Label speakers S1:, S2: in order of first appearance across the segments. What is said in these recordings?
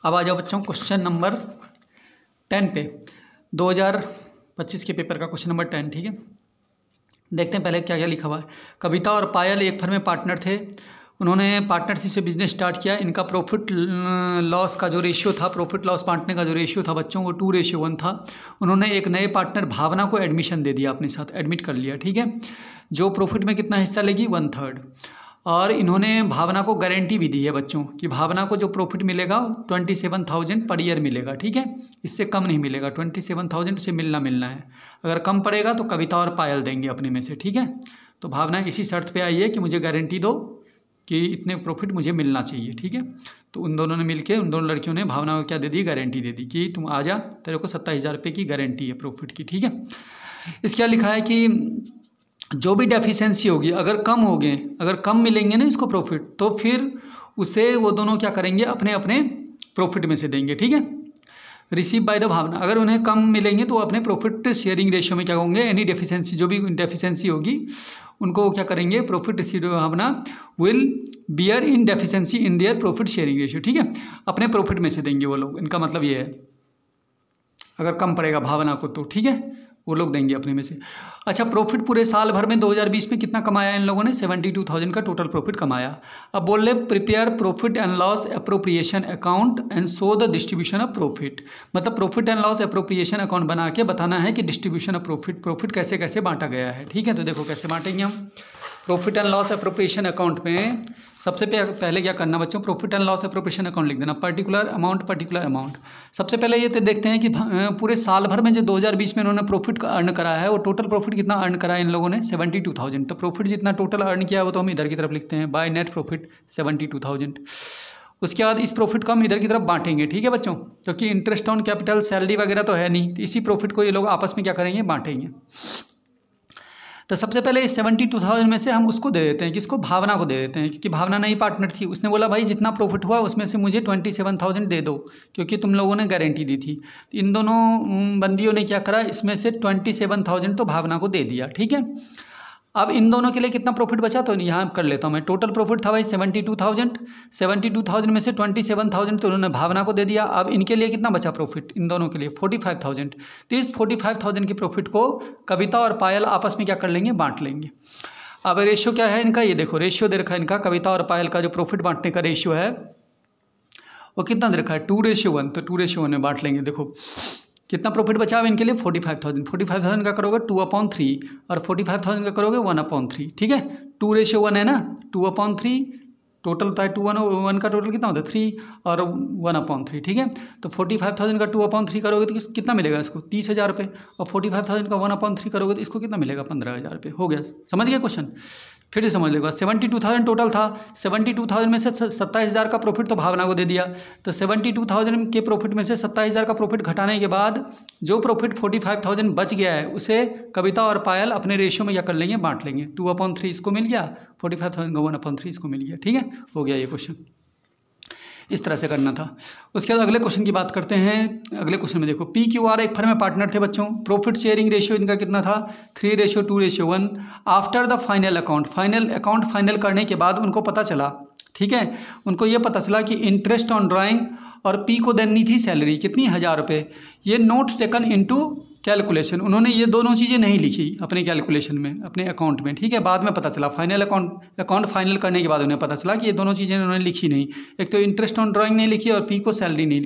S1: अब आ जाओ बच्चों क्वेश्चन नंबर 10 पे, 2025 के पेपर का क्वेश्चन नंबर 10। ठीक है, देखते हैं पहले क्या क्या लिखा हुआ है। कविता और पायल एक फर्म में पार्टनर थे। उन्होंने पार्टनरशिप से बिजनेस स्टार्ट किया। इनका प्रॉफिट लॉस का जो रेशियो था, प्रॉफिट लॉस बांटने का जो रेशियो था बच्चों, वो 2:1 था। उन्होंने एक नए पार्टनर भावना को एडमिशन दे दिया, अपने साथ एडमिट कर लिया। ठीक है, जो प्रॉफिट में कितना हिस्सा लेगी, 1/3। और इन्होंने भावना को गारंटी भी दी है बच्चों कि भावना को जो प्रॉफिट मिलेगा 27,000 पर ईयर मिलेगा। ठीक है, इससे कम नहीं मिलेगा, 27,000 से मिलना है। अगर कम पड़ेगा तो कविता और पायल देंगे अपने में से। ठीक है, तो भावना इसी शर्त पे आई है कि मुझे गारंटी दो कि इतने प्रॉफिट मुझे मिलना चाहिए। ठीक है, तो उन दोनों ने मिलके, उन दोनों लड़कियों ने भावना को क्या दे दी, गारंटी दे दी कि तुम आ जा, तेरे को 27,000 रुपये की गारंटी है प्रॉफिट की। ठीक है, इस क्या लिखा है कि जो भी डेफिशिएंसी होगी, अगर कम मिलेंगे ना इसको प्रॉफिट, तो फिर उसे वो दोनों क्या करेंगे, अपने अपने प्रॉफिट में से देंगे। ठीक है, रिसीव बाय द भावना, अगर उन्हें कम मिलेंगे तो अपने प्रॉफिट शेयरिंग रेशियो में क्या होंगे, एनी डेफिशिएंसी, जो भी डेफिशिएंसी होगी उनको क्या करेंगे, profit receive Bhavna will bear in deficiency in their profit sharing ratio. ठीक है, अपने प्रॉफिट में से देंगे वो लोग, इनका मतलब ये है अगर कम पड़ेगा भावना को तो। ठीक है, वो लोग देंगे अपने में से। अच्छा, प्रॉफिट पूरे साल भर में 2020 में कितना कमाया इन लोगों ने, 72,000 का टोटल प्रॉफिट कमाया। अब बोल रहे prepare profit and loss appropriation account and show the distribution of profit. मतलब profit and loss appropriation account बना के बताना है कि डिस्ट्रीब्यूशन ऑफ प्रॉफिट कैसे कैसे बांटा गया है। ठीक है, तो देखो कैसे बांटेंगे हम। Profit and loss appropriation account में सबसे पहले क्या करना बच्चों, profit and loss appropriation account लिख देना, पर्टिकुलर अमाउंट। सबसे पहले ये तो देखते हैं कि पूरे साल भर में जो 2020 में इन्होंने प्रॉफिट अर्न करा है, वो टोटल प्रॉफिट कितना अर्न करा है इन लोगों ने, 72,000। तो प्रॉफिट जितना टोटल अर्न किया है वो तो हम इधर की तरफ लिखते हैं, बाय नेट प्रॉफिट 72,000। उसके बाद इस प्रॉफिट को हम इधर की तरफ बांटेंगे। ठीक है बच्चों, क्योंकि इंटरेस्ट ऑन कैपिटल, सैलरी वगैरह तो है नहीं, तो इसी प्रॉफिट को ये लोग आपस में क्या करेंगे, बांटेंगे। तो सबसे पहले इस 72,000 में से हम उसको दे देते हैं, किसको, भावना को दे देते हैं, क्योंकि भावना नई पार्टनर थी। उसने बोला भाई जितना प्रॉफिट हुआ उसमें से मुझे 27,000 दे दो, क्योंकि तुम लोगों ने गारंटी दी थी। इन दोनों बंदियों ने क्या करा, इसमें से 27,000 तो भावना को दे दिया। ठीक है, अब इन दोनों के लिए कितना प्रॉफिट बचा, तो यहाँ कर लेता हूँ मैं। टोटल प्रॉफिट था भाई 72,000 में से 27,000 तो उन्होंने भावना को दे दिया। अब इनके लिए कितना बचा प्रॉफिट, इन दोनों के लिए 45,000। तो इस 45,000 के प्रॉफिट को कविता और पायल आपस में क्या कर लेंगे, बांट लेंगे। अब रेशियो क्या है इनका, ये देखो रेशियो दे रखा है इनका, कविता और पायल का जो प्रॉफिट बांटने का रेशियो है वो कितना दे रखा है, 2:1। तो 2:1 में बांट लेंगे। देखो कितना प्रॉफिट बचा है इनके लिए, 45,000 का करोगे 2/3 और 45,000 का करोगे 1/3। ठीक है, 2:1 है ना, 2/3 टोटल होता है, 2/1 का टोटल कितना होता है 3 और 1/3। ठीक है, तो 45,000 का 2/3 करोगे तो कितना मिलेगा इसको, 30,000 रुपये। और 45,000 का 1/3 करोगे तो इसको कितना मिलेगा, 15,000 रुपये। हो गया, समझ गया क्वेश्चन, फिर से समझ लेगा। 72,000 टोटल था, 72,000 में से 27,000 का प्रॉफिट तो भावना को दे दिया। तो 72,000 के प्रॉफिट में से 27,000 का प्रॉफिट घटाने के बाद जो प्रॉफिट 45,000 बच गया है उसे कविता और पायल अपने रेशियो में क्या कर लेंगे, बांट लेंगे। 2/3 इसको मिल गया, 45,000 का 1/3 इसको मिल गया। ठीक है, हो गया ये क्वेश्चन, इस तरह से करना था। उसके बाद अगले क्वेश्चन की बात करते हैं। अगले क्वेश्चन में देखो, PQR एक फर्म में पार्टनर थे बच्चों। प्रॉफिट शेयरिंग रेशियो इनका कितना था, 3:2:1। After the final account final करने के बाद उनको पता चला, ठीक है, उनको ये पता चला कि इंटरेस्ट ऑन ड्राइंग और पी को देनी थी सैलरी कितनी, 1,000 रुपये। ये नोट टेकन इनटू कैलकुलेशन, उन्होंने ये दोनों चीज़ें नहीं लिखी अपने कैलकुलेशन में, अपने अकाउंट में। ठीक है, बाद में पता चला, अकाउंट फाइनल करने के बाद उन्हें पता चला कि ये दोनों चीज़ें उन्होंने लिखी नहीं। एक तो इंटरेस्ट ऑन ड्राइंग नहीं लिखी और पी की सैलरी नहीं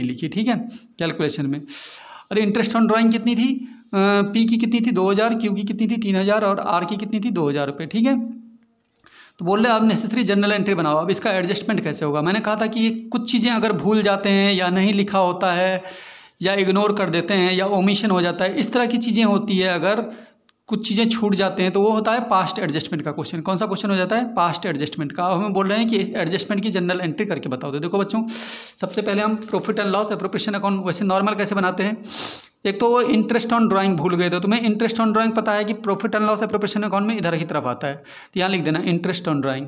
S1: लिखी। ठीक है, कैलकुलेशन में। और इंटरेस्ट ऑन ड्राइंग कितनी थी, पी की कितनी थी 2,000, क्यू की कितनी थी 3,000 और आर की कितनी थी 2,000 रुपये। ठीक है, तो बोल रहे अब नेसेसरी जनरल एंट्री बनाओ। अब इसका एडजस्टमेंट कैसे होगा, मैंने कहा था कि ये कुछ चीज़ें अगर भूल जाते हैं या नहीं लिखा होता है या इग्नोर कर देते हैं या ओमिशन हो जाता है, इस तरह की चीज़ें होती है। अगर कुछ चीज़ें छूट जाते हैं तो वो होता है पास्ट एडजस्टमेंट का क्वेश्चन। कौन सा क्वेश्चन हो जाता है, पास्ट एडजस्टमेंट का। अब हमें बोल रहे हैं कि एडजस्टमेंट की जनरल एंट्री करके बताओ। तो देखो बच्चों, सबसे पहले हम profit and loss appropriation account वैसे नॉर्मल कैसे बनाते हैं। एक तो वो इंटरेस्ट ऑन ड्राइंग भूल गए, तो तुम्हें इंटरेस्ट ऑन ड्राइंग पता है कि profit and loss appropriation account में इधर की तरफ आता है, तो यहाँ लिख देना इंटरेस्ट ऑन ड्राइंग।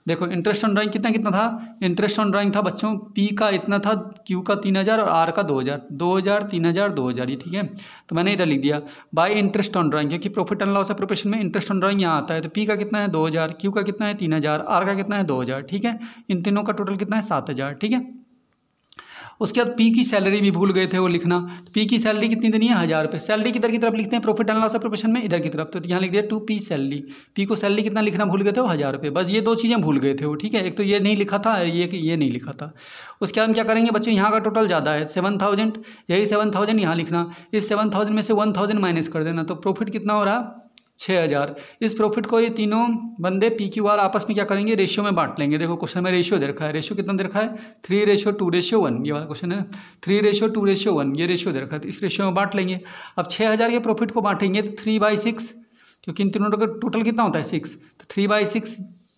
S1: देखो इंटरेस्ट ऑन ड्राइंग कितना था, इंटरेस्ट ऑन ड्राइंग था बच्चों, पी का इतना था, क्यू का 3,000 और आर का 2,000, 3,000 2,000 ये। ठीक है, तो मैंने इधर लिख दिया बाय इंटरेस्ट ऑन ड्राइंग, क्योंकि प्रॉफिट एंड लॉस एप्रोप्रिएशन में इंटरेस्ट ऑन ड्राइंग यहाँ आता है। तो पी का कितना है 2,000, क्यू का कितना है 3,000, आर का कितना है 2,000। ठीक है, इन तीनों का टोटल कितना है 7,000। ठीक है, उसके बाद पी की सैलरी भी भूल गए थे वो लिखना। तो पी की सैलरी कितनी देनी है, 1000 रुपये। सैलरी किधर की तरफ लिखते हैं, प्रॉफिट एंड लॉस प्रोपोर्शन में इधर की तरफ। तो यहाँ लिख दिया 2p सैलरी। पी को सैलरी कितना लिखना भूल गए थे, वो 1000 रुपये। बस ये दो चीज़ें भूल गए थे वो, ठीक है। एक तो ये नहीं लिखा था, ये नहीं लिखा था। उसके बाद हम क्या करेंगे बच्चों, यहाँ का टोटल ज़्यादा है 7000, यही 7000 यहाँ लिखना। इस 7000 में से 1000 माइनस कर देना, तो प्रॉफिट कितना हो रहा, 6000। इस प्रॉफिट को ये तीनों बंदे पी क्यू आर आपस में क्या करेंगे, रेशियो में बांट लेंगे। देखो क्वेश्चन में रेशियो दे रखा है, रेशियो कितना दे रखा है, 3:2:1, ये वाला क्वेश्चन है 3:2:1, ये रेशियो दे रखा है। तो इस रेशियो में बांट लेंगे। अब 6000 के प्रॉफिट को बांटेंगे तो 3/6, क्योंकि इन तीनों का टोटल कितना होता है 6, तो 3/6,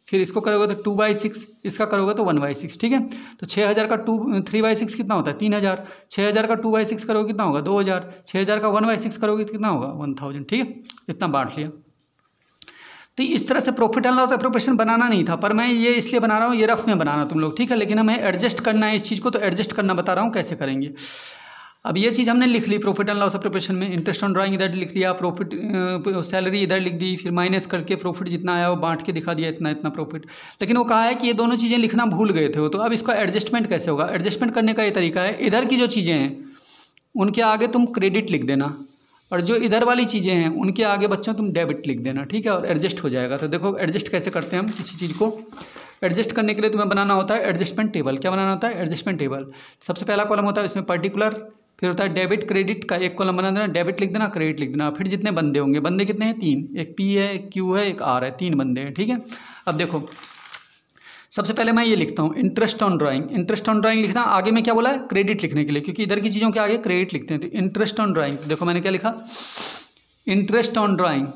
S1: फिर इसको करोगे तो 2/6, इसका करोगे तो 1/6, ठीक है। तो 6000 का 3/6 कितना होता है 3000, 6000 का 2/6 करोगे कितना होगा 2000, 6000 का 1/6 करोगे तो कितना होगा 1000, ठीक है। इतना बांट लिया। तो इस तरह से प्रॉफिट एंड लॉस प्रोपोर्शन बनाना नहीं था, पर मैं ये इसलिए बना रहा हूँ, ये रफ में बनाना तुम लोग, ठीक है। लेकिन हमें एडजस्ट करना है इस चीज़ को, तो एडजस्ट करना बता रहा हूँ कैसे करेंगे। अब ये चीज़ हमने लिख ली प्रॉफिट एंड लॉस प्रोपोर्शन में, इंटरेस्ट ऑन ड्राइंग इधर लिख दिया, प्रॉफिट सैलरी इधर लिख दी, फिर माइनस करके प्रॉफिट जितना आया वो बांट के दिखा दिया, इतना इतना प्रॉफिट। लेकिन वो कहा है कि ये दोनों चीज़ें लिखना भूल गए थे, तो अब इसका एडजस्टमेंट कैसे होगा। एडजस्टमेंट करने का ये तरीका है, इधर की जो चीज़ें हैं उनके आगे तुम क्रेडिट लिख देना, और जो इधर वाली चीज़ें हैं उनके आगे बच्चों तुम डेबिट लिख देना, ठीक है। और एडजस्ट हो जाएगा। तो देखो एडजस्ट कैसे करते हैं हम किसी चीज़ को। एडजस्ट करने के लिए तुम्हें बनाना होता है एडजस्टमेंट टेबल। क्या बनाना होता है, एडजस्टमेंट टेबल। सबसे पहला कॉलम होता है इसमें पर्टिकुलर, फिर होता है डेबिट क्रेडिट का एक कॉलम बना देना, डेबिट लिख देना, क्रेडिट लिख देना। फिर जितने बंदे होंगे, बंदे कितने हैं 3, एक पी है, एक क्यू है, एक आर है, 3 बंदे हैं, ठीक है। अब देखो सबसे पहले मैं ये लिखता हूँ interest on drawing. Interest on drawing लिखना, आगे में क्या बोला है, क्रेडिट लिखने के लिए, क्योंकि इधर की चीज़ों के आगे क्रेडिट लिखते हैं। तो इंटरेस्ट ऑन ड्राइंग, देखो मैंने क्या लिखा, इंटरेस्ट ऑन ड्राइंग,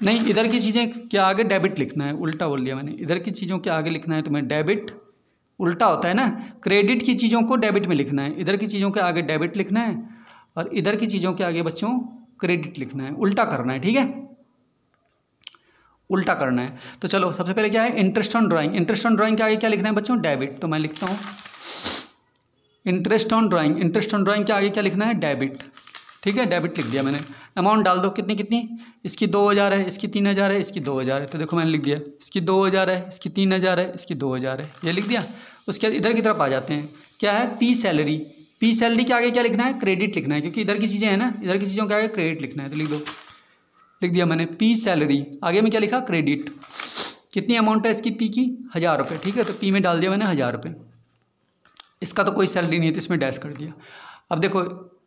S1: नहीं इधर की चीज़ें के आगे डेबिट लिखना है, उल्टा बोल दिया मैंने। इधर की चीज़ों के आगे लिखना है तुम्हें डेबिट, उल्टा होता है ना, क्रेडिट की चीज़ों को डेबिट में लिखना है, इधर की चीज़ों के आगे डेबिट लिखना है, और इधर की चीज़ों के आगे बच्चों क्रेडिट लिखना है, उल्टा करना है, ठीक है, उल्टा करना है। तो चलो सबसे पहले क्या है, interest on drawing. Interest on drawing के आगे क्या लिखना है बच्चों, डेबिट। तो मैं लिखता हूँ interest on drawing. Interest on drawing के आगे क्या लिखना है, डेबिट, ठीक है, डेबिट लिख दिया मैंने। अमाउंट डाल दो, कितनी कितनी, इसकी 2000 है, इसकी 3000 है, इसकी 2000 है। तो देखो मैंने लिख दिया, इसकी 2000 है, इसकी 3000 है, इसकी 2000 है, ये लिख दिया। उसके बाद इधर की तरफ आ जाते हैं, क्या है, पी सैलरी। पी सैलरी के आगे क्या लिखना है, क्रेडिट लिखना है, क्योंकि इधर की चीज़ें हैं ना, इधर की चीज़ों के आगे क्रेडिट लिखना है। तो लिख दो, लिख दिया मैंने पी सैलरी, आगे में क्या लिखा, क्रेडिट। कितनी अमाउंट है इसकी पी की, 1000 रुपये, ठीक है। तो पी में डाल दिया मैंने 1000 रुपये। इसका तो कोई सैलरी नहीं है तो इसमें डैश कर दिया। अब देखो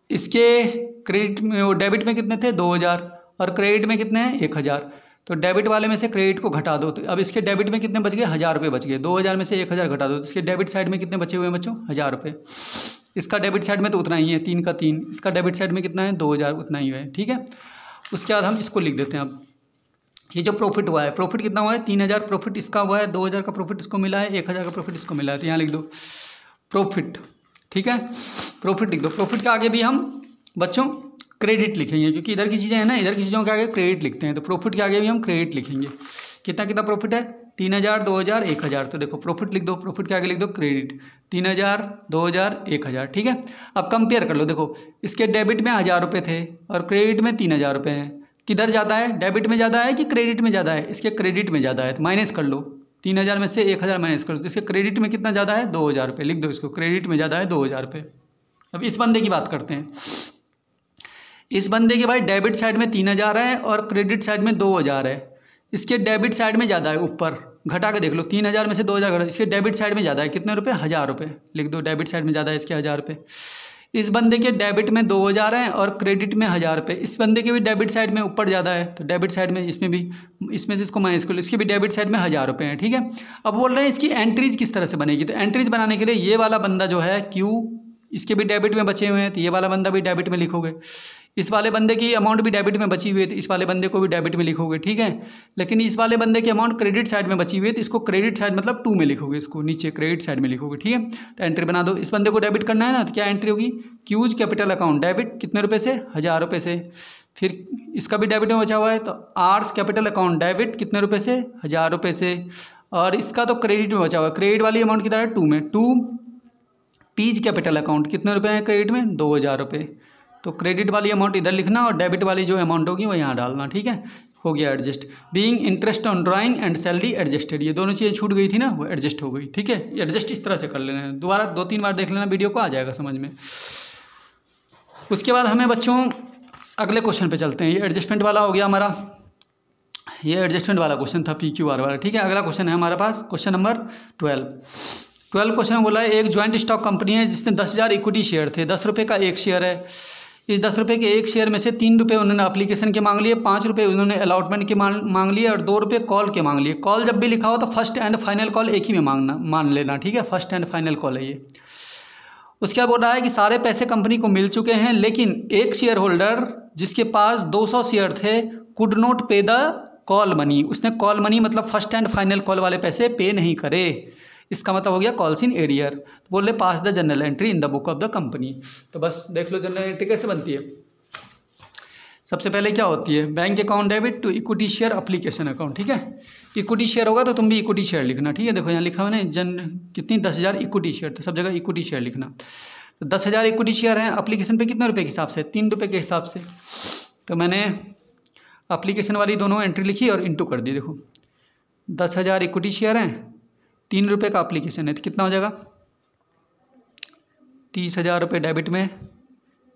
S1: इसके क्रेडिट में, वो डेबिट में कितने थे 2000, और क्रेडिट में कितने हैं 1000। तो डेबिट वाले में से क्रेडिट को घटा दो, तो अब इसके डेबिट में कितने बच गए, 1000 रुपये बच गए। 2000 में से 1000 घटा दो, तो इसके डेबिट साइड में कितने बचे हुए हैं बच्चों, 1000 रुपये। इसका डेबिट साइड में तो उतना ही है, 3 का 3। इसका डेबिट साइड में कितना है, 2000, उतना ही है, ठीक है। उसके बाद हम इसको लिख देते हैं। अब ये जो प्रॉफिट हुआ है, प्रॉफिट कितना हुआ है, 3000 प्रॉफिट इसका हुआ है, 2000 का प्रॉफिट इसको मिला है, 1000 का प्रॉफिट इसको मिला है। तो यहाँ लिख दो प्रॉफिट, ठीक है, प्रॉफिट लिख दो। प्रॉफिट के आगे भी हम बच्चों क्रेडिट लिखेंगे, क्योंकि इधर की चीज़ें हैं ना, इधर की चीज़ों के आगे क्रेडिट लिखते हैं। तो प्रॉफिट के आगे भी हम क्रेडिट लिखेंगे। कितना कितना प्रॉफिट है, 3000, 2000, 1000। तो देखो प्रॉफिट लिख दो, प्रॉफिट के आगे लिख दो क्रेडिट, 3000, 2000, 1000, ठीक है। अब कंपेयर कर लो, देखो इसके डेबिट में 1000 रुपये थे और क्रेडिट में 3000 रुपये हैं। किधर ज़्यादा है, डेबिट में ज़्यादा है कि क्रेडिट में ज़्यादा है, इसके क्रेडिट में ज़्यादा है। तो माइनस कर लो, 3000 में से 1000 माइनस कर दो, तो इसके क्रेडिट में कितना ज़्यादा है, 2000 रुपये। लिख दो इसको, क्रेडिट में ज़्यादा है 2000 रुपये। अब इस बंदे की बात करते हैं। इस बंदे के भाई डेबिट साइड में 3000 है और क्रेडिट साइड में 2000 है। इसके डेबिट साइड में ज़्यादा है, ऊपर घटा के देख लो, 3000 में से 2000 घटा, इसके डेबिट साइड में ज़्यादा है, कितने रुपये, 1000 रुपये। लिख दो, डेबिट साइड में ज़्यादा है इसके 1000 रुपये। इस बंदे के डेबिट में 2000 है और क्रेडिट में 1000 रुपये। इस बंदे के भी डेबिट साइड में ऊपर ज़्यादा है, तो डेबिट साइड में इसमें भी, इसमें से इसको माइनस कर लो, इसके भी डेबिट साइड में 1000 रुपये हैं, ठीक है। अब बोल रहे हैं इसकी एंट्रीज किस तरह से बनेगी। तो एंट्रीज बनाने के लिए ये वाला बंदा जो है क्यू, इसके भी डेबिट में बचे हुए हैं, तो ये वाला बंदा भी डेबिट में लिखोगे। इस वाले बंदे की अमाउंट भी डेबिट में बची हुई है, तो इस वाले बंदे को भी डेबिट में लिखोगे, ठीक है। लेकिन इस वाले बंदे की अमाउंट क्रेडिट साइड में बची हुई है, तो इसको क्रेडिट साइड मतलब 2 में लिखोगे, इसको नीचे क्रेडिट साइड में लिखोगे, ठीक है। तो एंट्री बना दो, इस बंदे को डेबिट करना है ना, तो क्या एंट्री होगी, क्यूज कैपिटल अकाउंट डेबिट, कितने रुपये से, 1000 रुपये से। फिर इसका भी डेबिट में बचा हुआ है, तो आर्स कैपिटल अकाउंट डेबिट, कितने रुपये से, 1000 रुपये से। और इसका तो क्रेडिट में बचा हुआ है, क्रेडिट वाली अमाउंट कितना है, 2 में। 2 पीज कैपिटल अकाउंट, कितने रुपए हैं क्रेडिट में, 2000 रुपये। तो क्रेडिट वाली अमाउंट इधर लिखना और डेबिट वाली जो अमाउंट होगी वो यहाँ डालना, ठीक है। हो गया adjust. Being interest on drawing and salary adjusted, ये दोनों चीज़ें छूट गई थी ना, वो एडजस्ट हो गई। ठीक है, एडजस्ट इस तरह से कर लेना है, दोबारा 2-3 बार देख लेना वीडियो को, आ जाएगा समझ में। उसके बाद हमें बच्चों अगले क्वेश्चन पे चलते हैं। ये एडजस्टमेंट वाला हो गया हमारा, ये एडजस्टमेंट वाला क्वेश्चन था PQR वाला। ठीक है, अगला क्वेश्चन है हमारे पास क्वेश्चन नंबर 12 क्वेश्चन में बोला है एक ज्वाइंट स्टॉक कंपनी है जिसने 10,000 इक्विटी शेयर थे, 10 रुपये का एक शेयर है। इस 10 रुपये के एक शेयर में से 3 रुपये उन्होंने एप्लीकेशन के मांग लिए, 5 रुपये उन्होंने अलॉटमेंट के मांग लिए और 2 रुपये कॉल के मांग लिए। कॉल जब भी लिखा हो तो फर्स्ट एंड फाइनल कॉल एक ही में मान लेना। ठीक है, फर्स्ट एंड फाइनल कॉल है ये। उसके बाद बोल रहा है कि सारे पैसे कंपनी को मिल चुके हैं, लेकिन एक शेयर होल्डर जिसके पास 200 शेयर थे कुड नॉट पे द कॉल मनी, उसने कॉल मनी मतलब फर्स्ट एंड फाइनल कॉल वाले पैसे पे नहीं करे। इसका मतलब हो गया कॉल्स इन एरियर। तो बोल रहे pass the general entry in the book of the company. तो बस देख लो जनरल एंट्री कैसे बनती है। सबसे पहले क्या होती है, bank account debit to equity share application account. ठीक है, इक्विटी शेयर होगा तो तुम भी इक्विटी शेयर लिखना। ठीक है, देखो यहाँ लिखा हुआ ना कितनी 10,000 इक्विटी शेयर, तो सब जगह इक्विटी शेयर लिखना। तो 10,000 इक्विटी शेयर हैं, एप्लीकेशन पे कितने रुपये के हिसाब से, 3 रुपये के हिसाब से। तो मैंने एप्लीकेशन वाली दोनों एंट्री लिखी और इंटू कर दी। देखो 10,000 इक्विटी शेयर हैं, 3 रुपये का एप्लीकेशन है, तो कितना हो जाएगा 30,000 रुपये डेबिट में,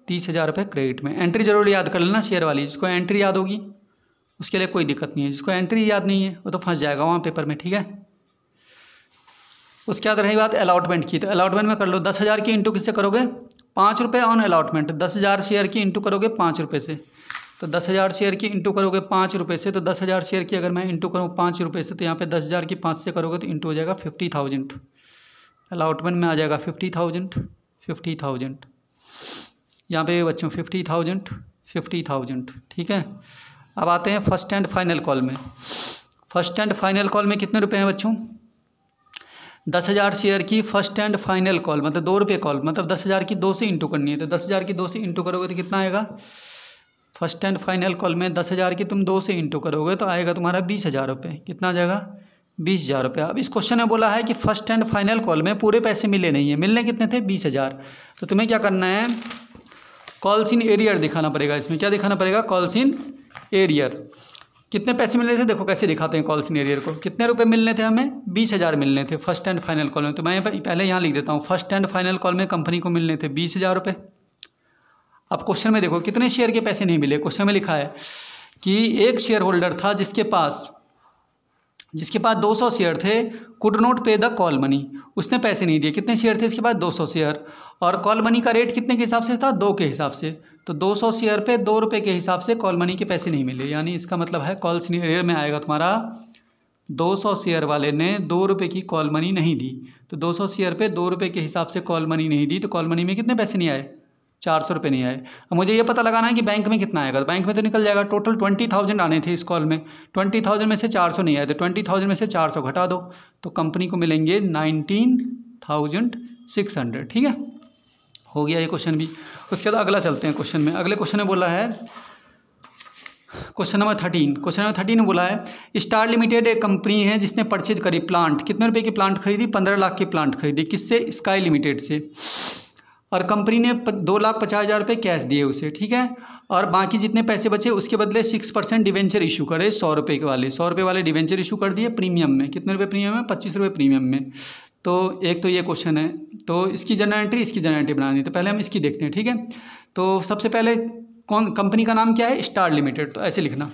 S1: 30,000 रुपये क्रेडिट में। एंट्री जरूर याद कर लेना शेयर वाली, जिसको एंट्री याद होगी उसके लिए कोई दिक्कत नहीं है, जिसको एंट्री याद नहीं है वो तो फंस जाएगा वहाँ पेपर में। ठीक है, उसके बाद रही बात अलॉटमेंट की, तो अलॉटमेंट में कर लो 10,000 की इंटू किससे करोगे, 5 रुपये ऑन अलॉटमेंट। 10,000 शेयर की इंटू करोगे 5 रुपये से, तो 10,000 शेयर की इंटू करोगे 5 रुपये से, तो 10,000 शेयर की अगर मैं इंटू करूँ 5 रुपये से, तो यहाँ पे 10,000 की 5 से करोगे तो इंटू हो जाएगा 50,000। अलॉटमेंट में आ जाएगा 50,000। यहाँ पे बच्चों 50,000। ठीक है, अब आते हैं फर्स्ट एंड फाइनल कॉल में। फर्स्ट एंड फाइनल कॉल में कितने रुपए हैं बच्चों, 10,000 शेयर की फर्स्ट एंड फाइनल कॉल मतलब 2 रुपये कॉल, मतलब 10,000 की 2 से इंटू करनी है। तो 10,000 की 2 से इंटू करोगे तो कितना आएगा, फर्स्ट एंड फाइनल कॉल में 10,000 की तुम 2 से इंटू करोगे तो आएगा तुम्हारा 20,000 रुपये। कितना आ जाएगा 20,000 रुपये। अब इस क्वेश्चन में बोला है कि फर्स्ट एंड फाइनल कॉल में पूरे पैसे मिले नहीं है, मिलने कितने थे 20,000। तो तुम्हें क्या करना है, कॉल्स इन एरियर दिखाना पड़ेगा। इसमें क्या दिखाना पड़ेगा, कॉल्स इन एरियर। कितने पैसे मिलने थे, देखो कैसे दिखाते हैं कॉल्स इन एरियर को। कितने रुपए मिलने थे हमें, 20,000 मिलने थे फर्स्ट एंड फाइनल कॉल में। तो मैं पहले यहाँ लिख देता हूँ, फर्स्ट एंड फाइनल कॉल में कंपनी को मिलने थे 20,000 रुपये। अब क्वेश्चन में देखो कितने शेयर के पैसे नहीं मिले। क्वेश्चन में लिखा है कि एक शेयर होल्डर था जिसके पास 200 शेयर थे, कुड नॉट पे द कॉल मनी, उसने पैसे नहीं दिए। कितने शेयर थे इसके पास, 200 शेयर, और कॉल मनी का रेट कितने के हिसाब से था, 2 के हिसाब से। तो 200 शेयर पे 2 रुपये के हिसाब से कॉल मनी के पैसे नहीं मिले। यानी इसका मतलब है कॉल्स इन एरियर में आएगा तुम्हारा 200 शेयर वाले ने 2 रुपये की कॉल मनी नहीं दी। तो 200 शेयर पे 2 रुपये के हिसाब से कॉल मनी नहीं दी, तो कॉल मनी में कितने पैसे नहीं आए, 400 रुपये नहीं आए। अब मुझे ये पता लगाना है कि बैंक में कितना आएगा। तो बैंक में तो निकल जाएगा, टोटल 20,000 आने थे इस कॉल में, 20,000 में से 400 नहीं आए, तो 20,000 में से 400 घटा दो तो कंपनी को मिलेंगे 19,600। ठीक है, हो गया ये क्वेश्चन भी। उसके बाद अगला चलते हैं क्वेश्चन में। अगले क्वेश्चन में बोला है क्वेश्चन नंबर 13। क्वेश्चन नंबर 13 में बोला है स्टार लिमिटेड एक कंपनी है जिसने परचेज करी प्लांट। कितने रुपए की प्लांट खरीदी, 15 लाख की प्लांट खरीदी। किससे, स्काई लिमिटेड से। और कंपनी ने 2,50,000 रुपये कैश दिए उसे। ठीक है, और बाकी जितने पैसे बचे उसके बदले 6% डिवेंचर इशू करे 100 रुपये के वाले, 100 रुपये वाले डिवेंचर इशू कर दिए प्रीमियम में। कितने रुपये प्रीमियम में, 25 रुपये प्रीमियम में। तो एक तो ये क्वेश्चन है, तो इसकी जनरल एंट्री इसकी जनरल एंट्री बनानी है। तो पहले हम इसकी देखते हैं। ठीक है, तो सबसे पहले कौन कंपनी का नाम क्या है, स्टार लिमिटेड। तो ऐसे लिखना,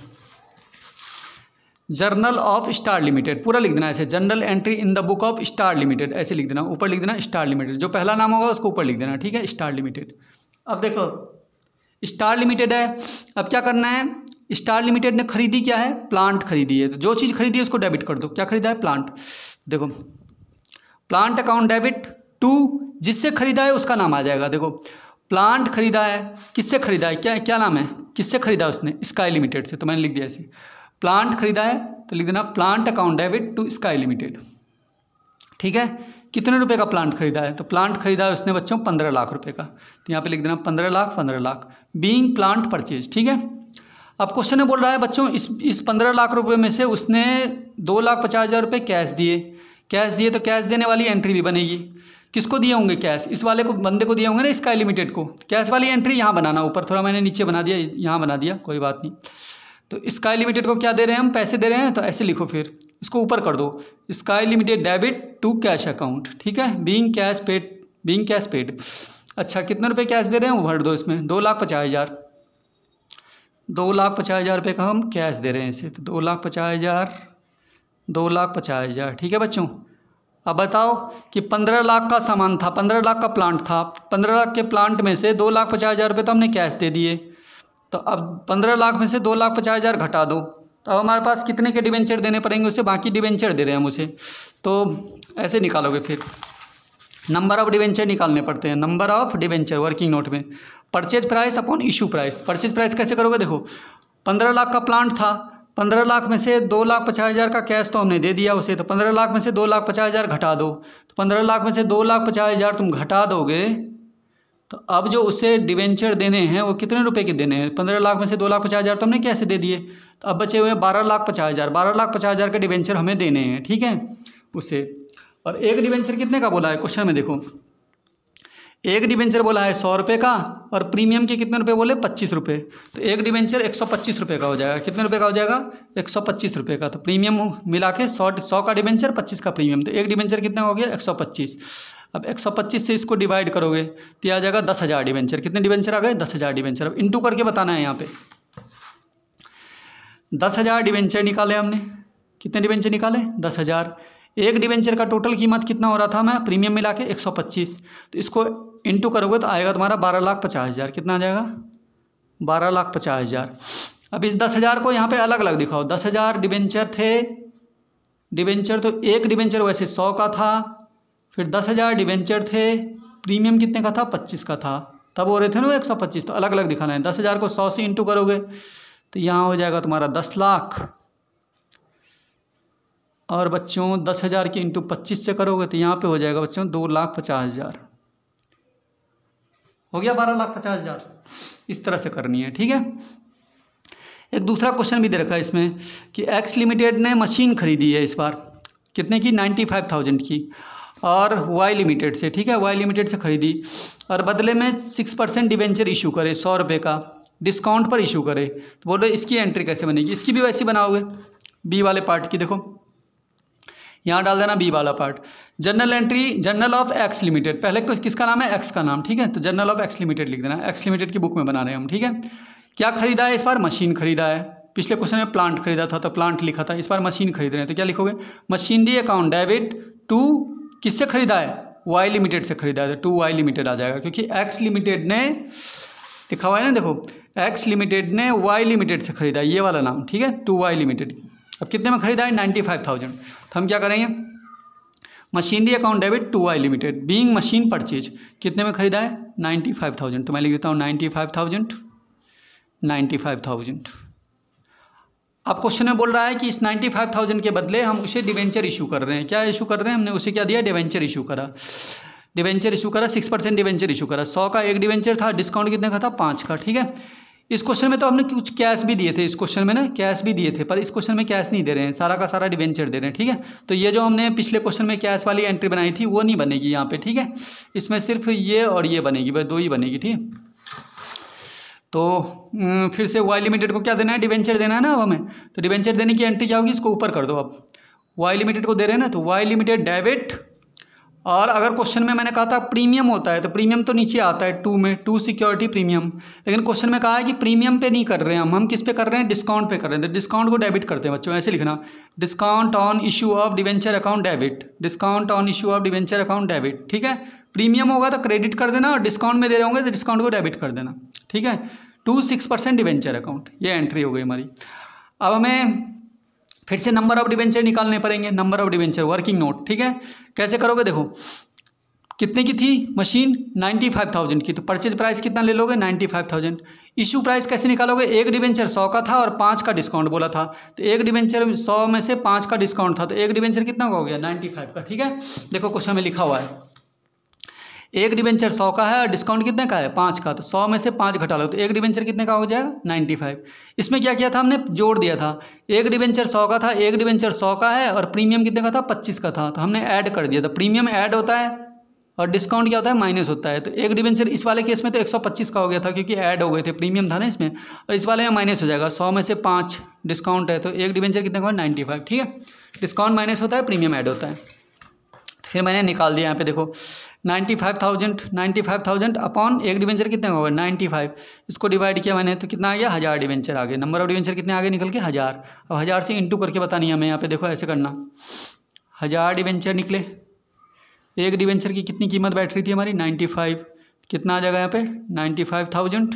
S1: जर्नल ऑफ स्टार लिमिटेड, पूरा लिख देना ऐसे, general entry in the book of star limited, ऐसे लिख देना। ऊपर लिख देना स्टार लिमिटेड, जो पहला नाम होगा उसको ऊपर लिख देना। ठीक है, स्टार लिमिटेड। अब देखो स्टार लिमिटेड है, अब क्या करना है, स्टार लिमिटेड ने खरीदी क्या है, प्लांट खरीदी है। तो जो चीज़ खरीदी है उसको डेबिट कर दो। क्या खरीदा है, प्लांट। देखो प्लांट अकाउंट डेबिट टू, जिससे खरीदा है उसका नाम आ जाएगा। देखो प्लांट खरीदा है, किससे खरीदा है, क्या नाम है, किससे खरीदा उसने, स्काई लिमिटेड से। तो मैंने लिख दिया ऐसे, प्लांट खरीदा है तो लिख देना plant account debit to sky limited. ठीक है, कितने रुपए का प्लांट खरीदा है, तो प्लांट खरीदा है उसने बच्चों 15 लाख रुपए का। तो यहाँ पे लिख देना 15 लाख बीइंग प्लांट परचेज। ठीक है, अब क्वेश्चन में बोल रहा है बच्चों इस 15 लाख रुपए में से उसने 2,50,000 रुपये कैश दिए। तो कैश देने वाली एंट्री भी बनेगी। किसको दिए होंगे कैश, इस वाले को, बंदे को दिए होंगे ना, स्काई लिमिटेड को। कैश वाली एंट्री यहाँ बनाना, ऊपर थोड़ा मैंने नीचे बना दिया, यहाँ बना दिया, कोई बात नहीं। तो स्काई लिमिटेड को क्या दे रहे हैं हम, पैसे दे रहे हैं, तो ऐसे लिखो, फिर इसको ऊपर कर दो, sky limited debit to cash account, ठीक है, बीइंग कैश पेड। अच्छा कितने रुपए कैश दे रहे हैं वो भर दो इसमें, 2,50,000, 2,50,000 रुपये का हम कैश दे रहे हैं इसे, तो 2,50,000, ठीक है बच्चों। अब बताओ कि 15 लाख का सामान था, 15 लाख का प्लांट था, 15 लाख के प्लांट में से 2,50,000 रुपये तो हमने कैश दे दिए, तो अब 15 लाख में से 2,50,000 घटा दो, तो अब हमारे पास कितने के डिवेंचर देने पड़ेंगे उसे, बाकी डिवेंचर दे रहे हैं हम उसे, तो ऐसे निकालोगे, फिर नंबर ऑफ डिवेंचर निकालने पड़ते हैं, number of debenture working note में, purchase price upon issue price. Purchase price कैसे करोगे, देखो 15 लाख का प्लांट था, 15 लाख में से 2,50,000 का कैश तो हमने दे दिया उसे, तो 15 लाख में से 2,50,000 घटा दो, तो 15 लाख में से 2,50,000 तुम घटा दोगे, तो अब जो उसे डिवेंचर देने हैं वो कितने रुपए के देने हैं, 15 लाख में से 2,50,000 तो हमने कैसे दे दिए, तो अब बचे हुए 12,50,000, 12,50,000 के डिवेंचर हमें देने हैं, ठीक है उसे। और एक डिवेंचर कितने का बोला है क्वेश्चन में, देखो एक डिवेंचर बोला है 100 रुपये का, और प्रीमियम के कितने रुपए बोले, 25 रुपये, तो एक डिवेंचर 125 रुपये का हो जाएगा, कितने रुपये का हो जाएगा, 125 रुपये का, तो प्रीमियम मिला के 100 का डिवेंचर, 25 का प्रीमियम, तो एक डिवेंचर कितना हो गया, 125। अब 125 से इसको डिवाइड करोगे तो यह आ जाएगा 10,000 डिवेंचर, कितने डिवेंचर आ गए, 10,000 डिवेंचर। अब इंटू करके बताना है यहाँ पे, 10,000 डिवेंचर निकाले हमने, कितने डिवेंचर निकाले, 10,000, एक डिवेंचर का टोटल कीमत कितना हो रहा था, मैं प्रीमियम मिला के 125, तो इसको इंटू करोगे तो आएगा तुम्हारा 12,50,000, कितना आ जाएगा, 12,50,000। अब इस 10,000 को यहाँ पे अलग अलग दिखाओ, 10,000 डिवेंचर थे, डिवेंचर तो एक डिवेंचर वैसे 100 का था, फिर 10,000 डिवेंचर थे, प्रीमियम कितने का था, 25 का था, तब हो रहे थे ना 125, तो अलग अलग दिखाना है। 10,000 को 100 से इंटू करोगे तो यहाँ हो जाएगा तुम्हारा 10 लाख, और बच्चों 10,000 के इंटू 25 से करोगे तो यहाँ पे हो जाएगा बच्चों 2,50,000, हो गया 12,50,000। इस तरह से करनी है, ठीक है। एक दूसरा क्वेश्चन भी दे रखा है इसमें कि एक्स लिमिटेड ने मशीन खरीदी है इस बार, कितने की, 95,000 की, और वाई लिमिटेड से, ठीक है, वाई लिमिटेड से खरीदी, और बदले में 6% डिवेंचर इशू करे, 100 रुपये का डिस्काउंट पर इशू करे, तो बोलो इसकी एंट्री कैसे बनेगी, इसकी भी वैसी बनाओगे, बी वाले पार्ट की, देखो यहाँ डाल देना बी वाला part, journal entry, journal of x limited, पहले तो किसका नाम है, एक्स का नाम, ठीक है, तो जर्नल ऑफ एक्स लिमिटेड लिख देना, एक्स लिमिटेड की बुक में बना रहे हैं हम, ठीक है। क्या खरीदा है इस बार, मशीन खरीदा है, पिछले क्वेश्चन में प्लांट खरीदा था तो प्लांट लिखा था, इस बार मशीन खरीद रहे हैं, तो क्या लिखोगे, मशीनरी अकाउंट डेबिट टू, किससे खरीदा है, वाई लिमिटेड से खरीदा है, तो टू वाई लिमिटेड आ जाएगा, क्योंकि एक्स लिमिटेड ने लिखा हुआ है ना, देखो एक्स लिमिटेड ने वाई लिमिटेड से खरीदा, ये वाला नाम, ठीक है, टू वाई लिमिटेड। अब कितने में खरीदा है, 95,000, तो हम क्या करेंगे, machinery account debit to Y limited being machine purchase, कितने में खरीदा है, 95,000, तो मैं लिख देता हूँ 95,000। अब क्वेश्चन में बोल रहा है कि इस 95,000 के बदले हम उसे डिवेंचर इशू कर रहे हैं, क्या इशू कर रहे हैं, हमने उसे क्या दिया, डिवेंचर इशू करा, 6% डिवेंचर इशू करा, 100 का एक डिवेंचर था, डिस्काउंट कितने का था, 5 का, ठीक है। इस क्वेश्चन में तो हमने कुछ कैश भी दिए थे, इस क्वेश्चन में ना कैश भी दिए थे, पर इस क्वेश्चन में कैश नहीं दे रहे हैं, सारा का सारा डिवेंचर दे रहे हैं, ठीक है। तो ये जो हमने पिछले क्वेश्चन में कैश वाली एंट्री बनाई थी वो नहीं बनेगी यहाँ पे, ठीक है, इसमें सिर्फ ये और ये बनेगी, बस 2 ही बनेगी, ठीक है। तो फिर से वाई लिमिटेड को क्या देना है, डिवेंचर देना है ना अब हमें, तो डिवेंचर देने की एंट्री क्या होगी, इसको ऊपर कर दो, अब वाई लिमिटेड को दे रहे हैं ना, तो वाई लिमिटेड डेबिट, और अगर क्वेश्चन में मैंने कहा था प्रीमियम होता है तो प्रीमियम तो नीचे आता है 2 में, 2 सिक्योरिटी प्रीमियम, लेकिन क्वेश्चन में कहा है कि प्रीमियम पे नहीं कर रहे हैं हम किस पे कर रहे हैं, डिस्काउंट पे कर रहे हैं, तो डिस्काउंट को डेबिट करते हैं बच्चों, ऐसे लिखना, discount on issue of debenture account debit, discount on issue of debenture account debit, ठीक है। प्रीमियम होगा तो क्रेडिट कर देना, और डिस्काउंट में दे रहे होंगे तो डिस्काउंट को डेबिट कर देना, ठीक है, टू 6% डिवेंचर अकाउंट, ये एंट्री हो गई हमारी। अब हमें फिर से नंबर ऑफ डिवेंचर निकालने पड़ेंगे, number of debenture working note, ठीक है, कैसे करोगे, देखो कितने की थी मशीन, 95,000 की, तो परचेज प्राइस कितना ले लोगे, 95,000। इशू प्राइस कैसे निकालोगे, एक डिवेंचर 100 का था और 5 का डिस्काउंट बोला था, तो एक डिवेंचर 100 में से 5 का डिस्काउंट था, तो एक डिवेंचर कितना का हो गया, 95 का, ठीक है। देखो क्वेश्चन में लिखा हुआ है एक डिवेंचर 100 का है और डिस्काउंट कितने का है, 5 का, तो 100 में से 5 घटा लो तो एक डिवेंचर कितने का हो जाएगा, 95। इसमें क्या किया था हमने, जोड़ दिया था, एक डिवेंचर 100 का था, एक डिवेंचर 100 का है, और प्रीमियम कितने का था, 25 का था, तो हमने ऐड कर दिया था, प्रीमियम ऐड होता है और डिस्काउंट क्या होता है, माइनस होता है। तो एक डिबेंचर इस वाले केस में तो 125 का हो गया था क्योंकि ऐड हो गए थे, प्रीमियम था ना इसमें, और इस वाले में माइनस हो जाएगा। 100 में से 5 डिस्काउंट है तो एक डिबेंचर कितने का होगा, 95। ठीक है, डिस्काउंट माइनस होता है, प्रीमियम ऐड होता है। फिर मैंने निकाल दिया यहाँ पे देखो 95,000 अपॉन एक डिबेंचर कितने का होगा, 95। इसको डिवाइड किया मैंने तो कितना आ गया, 1000 डिबेंचर आ गए। नंबर ऑफ डिबेंचर कितने आगे निकल के 1000। अब 1000 से इंटू करके बतानी है हमें, यहाँ पे देखो ऐसे करना, 1000 डिबेंचर निकले। एक डिबेंचर की कितनी कीमत बैठ रही थी हमारी, 95। कितना आ जाएगा यहाँ पे, 95,000।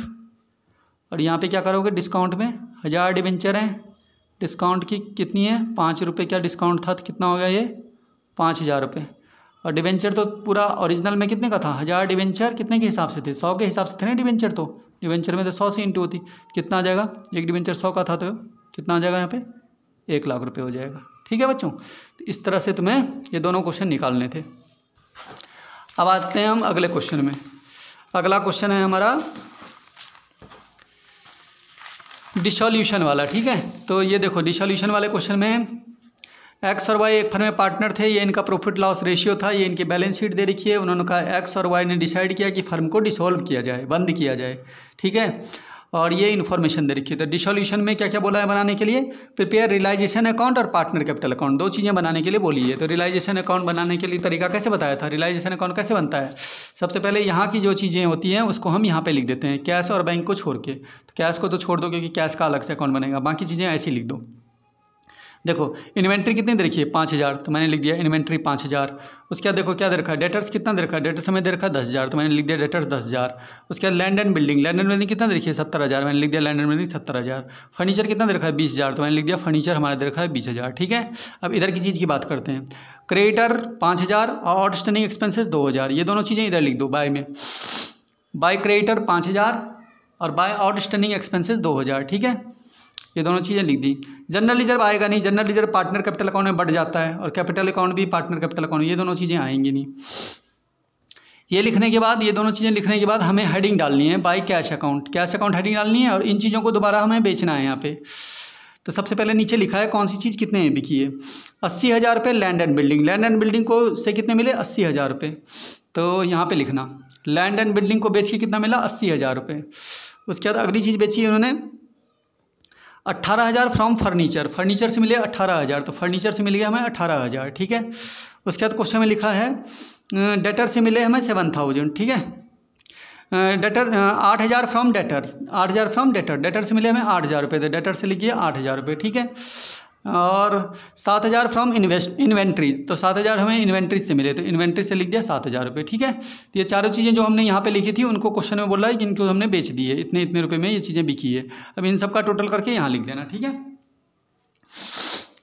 S1: और यहाँ पे क्या करोगे, डिस्काउंट में 1000 डिबेंचर हैं, डिस्काउंट की कितनी है, 5 रुपये का डिस्काउंट था तो कितना हो गया ये 5000 रुपये। और डिबेंचर तो पूरा ओरिजिनल में कितने का था, 1000 डिबेंचर कितने के हिसाब से थे, 100 के हिसाब से थे ना डिबेंचर। तो डिबेंचर में तो 100 से इंटू होती, कितना आ जाएगा, एक डिबेंचर 100 का था तो कितना आ जाएगा यहाँ पे, 1 लाख रुपये हो जाएगा। ठीक है बच्चों, तो इस तरह से तुम्हें ये दोनों क्वेश्चन निकालने थे। अब आते हैं हम अगले क्वेश्चन में। अगला क्वेश्चन है हमारा डिसोल्यूशन वाला। ठीक है, तो ये देखो डिसोल्यूशन वाले क्वेश्चन में एक्स और वाई एक फर्म में पार्टनर थे, ये इनका प्रॉफिट लॉस रेशियो था, ये इनकी बैलेंस शीट दे रखी है। उन्होंने कहा एक्स और वाई ने डिसाइड किया कि फर्म को डिसॉल्व किया जाए, बंद किया जाए। ठीक है, और ये इन्फॉर्मेशन दे रखी है। तो डिसोल्यूशन में क्या क्या बोला है बनाने के लिए, प्रिपेयर रियलाइजेशन अकाउंट और पार्टनर कैपिटल अकाउंट, 2 चीज़ें बनाने के लिए बोली है। तो रियलाइजेशन अकाउंट बनाने के लिए तरीका कैसे बताया था, रियलाइजेशन अकाउंट कैसे बनता है, सबसे पहले यहाँ की जो चीज़ें होती हैं उसको हम यहाँ पे लिख देते हैं, कैश और बैंक को छोड़ के। तो कैश को तो छोड़ दो क्योंकि कैश का अलग से अकाउंट बनेगा, बाकी चीज़ें ऐसे ही लिख दो। देखो इन्वेंट्री कितनी दे रखी है, 5000, तो मैंने लिख दिया इन्वेंट्री 5000। उसके बाद देखो क्या दे रखा है, डेटर्स कितना दे रखा है, डेटर्स हमें दे रखा है 10,000, तो मैंने लिख दिया डेटर्स 10,000। उसके बाद land and building, land and building कितना दे रखी है, 70,000, मैंने लिख दिया लैंड एंड बिल्डिंग 70,000। फर्नीचर कितना दे रखा है, 20,000, तो मैंने लिख दिया फर्नीचर हमारा दे रखा है 20,000। ठीक है, अब इधर की चीज़ की बात करते हैं। क्रेडिटर 5000 और आउटस्टैंडिंग एक्सपेंसेस 2000, ये दोनों चीज़ें इधर लिख दो बाय में। बाय क्रेडिटर 5000 और बाय आउटस्टैंडिंग एक्सपेंसेस 2000। ठीक है, ये दोनों चीज़ें लिख दी। जनरल रिजर्व आएगा नहीं, general reserve partner capital account में बढ़ जाता है, और कैपिटल अकाउंट भी पार्टनर कैपिटल अकाउंट, ये दोनों चीज़ें आएंगी नहीं। ये लिखने के बाद, ये दोनों चीज़ें लिखने के बाद हमें हेडिंग डालनी है by cash account, cash account heading डालनी है, और इन चीज़ों को दोबारा हमें बेचना है यहाँ पे। तो सबसे पहले नीचे लिखा है कौन सी चीज़ कितने में बिकी है, 80,000 रुपये land and building, land and building को से कितने मिले, 80,000 रुपये। तो यहाँ पे लिखना लैंड एंड बिल्डिंग को बेच के कितना मिला, 80,000 रुपये। उसके बाद अगली चीज़ बेची है उन्होंने 18,000 फ्रॉम फर्नीचर, फर्नीचर से मिले 18,000, तो फर्नीचर से मिल गया हमें 18,000। ठीक है, उसके बाद क्वेश्चन में लिखा है डेटर से मिले हमें 7,000। ठीक है, debtor 8,000 from debtors, 8,000 from debtor, debtor से मिले हमें 8,000 रुपये, तो डेटर से लिखिए 8,000 रुपये। ठीक है, और 7,000 फ्रॉम इन्वेंट्रीज, तो 7,000 हमें इन्वेंट्रीज से मिले, तो इन्वेंट्री से लिख दिया 7,000 रुपये। ठीक है, तो ये चारों चीज़ें जो हमने यहाँ पे लिखी थी उनको क्वेश्चन में बोला है कि इनको हमने बेच दी है, इतने इतने रुपये में ये चीज़ें बिकी है। अब इन सब का टोटल करके यहाँ लिख देना। ठीक है,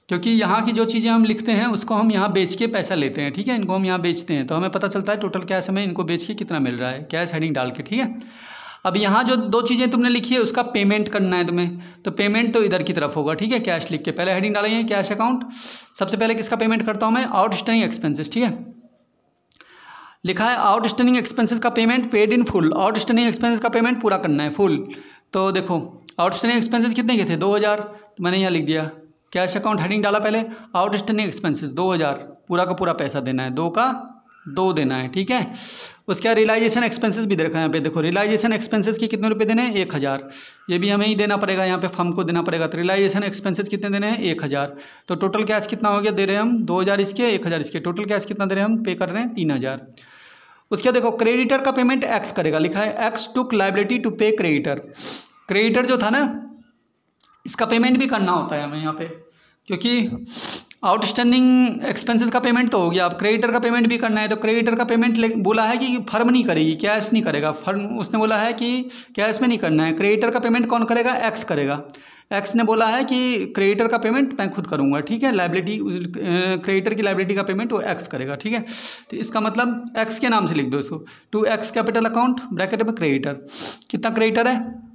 S1: क्योंकि यहाँ की जो चीज़ें हम लिखते हैं उसको हम यहाँ बेच के पैसा लेते हैं। ठीक है, इनको हम यहाँ बेचते हैं तो हमें पता चलता है टोटल कैश हमें इनको बेच के कितना मिल रहा है, कैश हेडिंग डाल के। ठीक है, अब यहाँ जो 2 चीज़ें तुमने लिखी है उसका पेमेंट करना है तुम्हें, तो पेमेंट तो इधर की तरफ होगा। ठीक है, कैश लिख के पहले हेडिंग डालेंगे कैश अकाउंट। सबसे पहले किसका पेमेंट करता हूँ मैं, आउटस्टैंडिंग एक्सपेंसेस। ठीक है, लिखा है आउटस्टैंडिंग एक्सपेंसेस का payment paid in full, outstanding expenses का पेमेंट पूरा करना है फुल। तो देखो आउटस्टैंडिंग एक्सपेंसेस कितने के थे, 2,000, तो मैंने यहाँ लिख दिया कैश अकाउंट हेडिंग डाला पहले, आउटस्टैंडिंग एक्सपेंसेस 2,000, पूरा का पूरा पैसा देना है, 2 का 2 देना है। ठीक है, उसके बाद रियलाइजेशन एक्सपेंसेस भी दे रखा है यहाँ पे, देखो रियलाइजेशन एक्सपेंसेस की कितने रुपए देने हैं, 1,000, ये भी हमें ही देना पड़ेगा, यहाँ पे फर्म को देना पड़ेगा। तो रियलाइजेशन एक्सपेंसेस कितने देने हैं, 1,000। तो टोटल कैश कितना हो गया, दे रहे हैं हम 2,000 इसके, 1,000 इसके, टोटल कैश कितना दे रहे हैं हम, पे कर रहे हैं 3,000। उसके बाद देखो क्रेडिटर का पेमेंट एक्स करेगा, लिखा है एक्स टुक लाइबिलिटी टू पे क्रेडिटर। क्रेडिटर जो था ना इसका पेमेंट भी करना होता है हमें यहाँ पे, क्योंकि आउटस्टैंडिंग एक्सपेंसेस का पेमेंट तो हो गया, अब क्रेडिटर का पेमेंट भी करना है। तो क्रेडिटर का पेमेंट बोला है कि फर्म नहीं करेगी, कैश नहीं करेगा, फर्म उसने बोला है कि कैश में नहीं करना है। क्रेडिटर का पेमेंट कौन करेगा, एक्स करेगा। एक्स ने बोला है कि क्रेडिटर का पेमेंट मैं खुद करूँगा। ठीक है, लाइबिलिटी क्रेडिटर की लाइबिलिटी का पेमेंट वो एक्स करेगा। ठीक है, तो इसका मतलब एक्स के नाम से लिख दो इसको, to X capital account bracket में क्रेडिटर, कितना क्रेडिटर है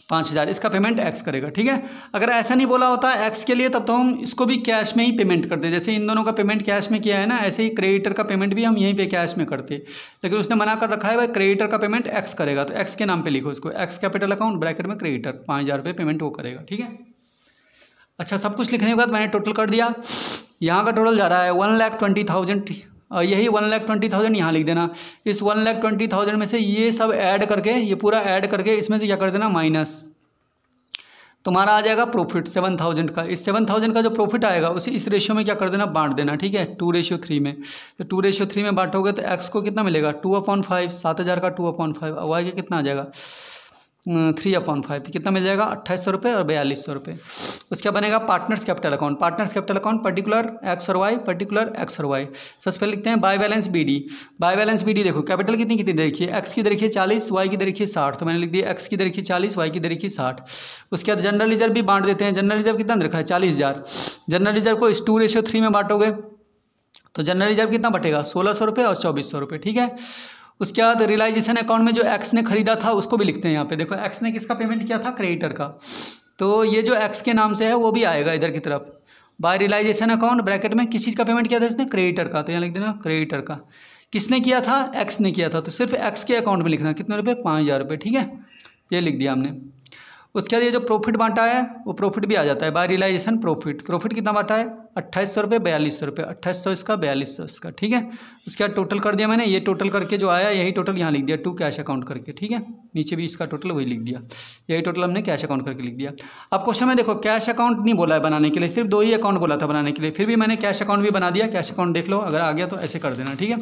S1: 5,000, इसका पेमेंट एक्स करेगा। ठीक है, अगर ऐसा नहीं बोला होता एक्स के लिए तब तो हम इसको भी कैश में ही पेमेंट करते, जैसे इन दोनों का पेमेंट कैश में किया है ना, ऐसे ही क्रेडिटर का पेमेंट भी हम यहीं पे कैश में करते। लेकिन उसने मना कर रखा है भाई क्रेडिटर का पेमेंट एक्स करेगा, तो एक्स के नाम पे लिखो इसको, एक्स कैपिटल अकाउंट ब्रैकेट में क्रेडिटर, 5,000 रुपये पेमेंट वो करेगा। ठीक है, अच्छा सब कुछ लिखने के बाद मैंने टोटल कर दिया, यहाँ का टोटल जा रहा है 1,20,000 और यही 1,20,000 यहाँ लिख देना। इस 1,20,000 में से ये सब ऐड करके, ये पूरा ऐड करके इसमें से क्या कर देना माइनस, तुम्हारा आ जाएगा प्रॉफिट 7,000 का। इस 7,000 का जो प्रॉफिट आएगा उसे इस रेशियो में क्या कर देना, बांट देना, ठीक है, 2:3 में। तो 2:3 में बांटोगे तो एक्स को कितना मिलेगा 2/5, 7,000 का 2/5, और वाई का कितना आ जाएगा 3/5, तो कितना मिल जाएगा 2,800 रुपये और 4,200 रुपये। उसका बनेगा partners capital account. Partners capital account particular X और वाई, पर्टिकुलर एक्स और वाई। सबसे पहले लिखते हैं by balance B D. By balance B D देखो कैपिटल कितनी कितनी दे रखी है, एक्स की दे रखी है 40, वाई की दे रखी है 60, तो मैंने लिख दिया एक्स की दे रखी है 40, वाई की दे रखी है 60। उसके बाद जनरल रिजर्व भी बांट देते हैं। जनरल रिजर्व कितना दे रखा है 40,000। जनरल रिजर्व को इस 2:3 में बांटोगे तो जनरल रिजर्व कितना बटेगा 1,600 रुपये और 2,400 रुपये, ठीक है। उसके बाद रियलाइजेशन अकाउंट में जो एक्स ने खरीदा था उसको भी लिखते हैं यहाँ पे। देखो एक्स ने किसका पेमेंट किया था, क्रेडिटर का, तो ये जो एक्स के नाम से है वो भी आएगा इधर की तरफ। बाय रियलाइजेशन अकाउंट ब्रैकेट में किस चीज़ का पेमेंट किया था इसने, क्रेडिटर का, तो यहाँ लिख देना क्रेडिटर का। किसने किया था, एक्स ने किया था, तो सिर्फ एक्स के अकाउंट में लिखना कितने रुपये 5,000 रुपये, ठीक है, ये लिख दिया हमने। उसके बाद ये जो प्रॉफिट बांटा है वो प्रॉफिट भी आ जाता है बाय रियलाइजेशन प्रॉफिट। प्रॉफिट कितना बांटा है 2,800 रुपये 4,200 रुपये, 2,800 इसका 4,200 इसका, ठीक है। उसके बाद टोटल कर दिया मैंने, ये टोटल करके जो आया यही टोटल यहाँ लिख दिया टू कैश अकाउंट करके, ठीक है। नीचे भी इसका टोटल वही लिख दिया, यही टोटल हमने कैश अकाउंट करके लिख दिया। अब क्वेश्चन में देखो कैश अकाउंट नहीं बोला है बनाने के लिए, सिर्फ 2 ही अकाउंट बोला था बनाने के लिए, फिर भी मैंने कैश अकाउंट भी बना दिया। कैश अकाउंट देख लो, अगर आ गया तो ऐसे कर देना, ठीक है।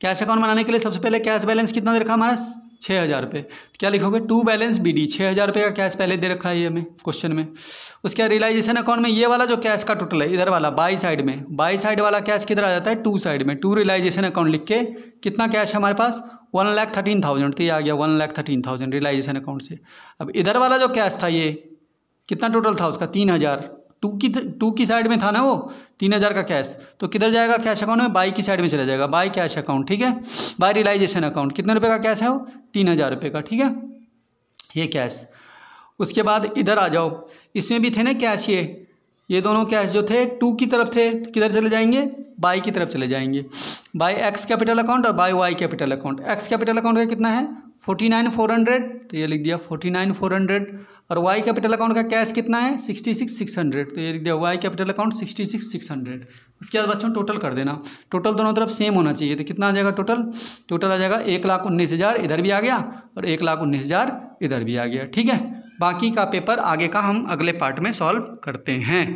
S1: कैश अकाउंट बनाने के लिए सबसे पहले कैश बैलेंस कितना दे रखा हमारा 6,000 रुपये, क्या लिखोगे टू बैलेंस बी डी, 6,000 रुपये का कैश पहले दे रखा है ये हमें क्वेश्चन में। उसके बाद रियलाइजेशन अकाउंट में ये वाला जो कैश का टोटल है इधर वाला बाई साइड में, बाई साइड वाला कैश किधर आ जाता है टू साइड में, टू रियलाइजेशन अकाउंट लिख के कितना कैश है हमारे पास 1,13,000, तो ये आ गया 1,13,000 रियलाइजेशन अकाउंट से। अब इधर वाला जो कैश था ये कितना टोटल था उसका 3,000, टू की साइड में था ना वो 3,000 का कैश, तो किधर जाएगा कैश अकाउंट में, बाई की साइड में चला जाएगा, बाई कैश अकाउंट, ठीक है। बाय रियलाइजेशन अकाउंट कितने रुपए का कैश है वो 3,000 रुपये का, ठीक है, ये कैश। उसके बाद इधर आ जाओ, इसमें भी थे ना कैश, ये दोनों कैश जो थे टू की तरफ थे, तो किधर चले जाएंगे बाई की तरफ चले जाएंगे। बाय एक्स कैपिटल अकाउंट और by Y capital account. X capital account का कितना है 49,400, तो ये लिख दिया 49,400, और वाई कैपिटल अकाउंट का कैश कितना है 66,600, तो ये लिख दिया वाई कैपिटल अकाउंट 66,600। उसके बाद बच्चों टोटल कर देना, टोटल दोनों तरफ सेम होना चाहिए, तो कितना आ जाएगा टोटल आ जाएगा 1,19,000 इधर भी आ गया और 1,19,000 इधर भी आ गया, ठीक है। बाकी का पेपर आगे का हम अगले पार्ट में सॉल्व करते हैं।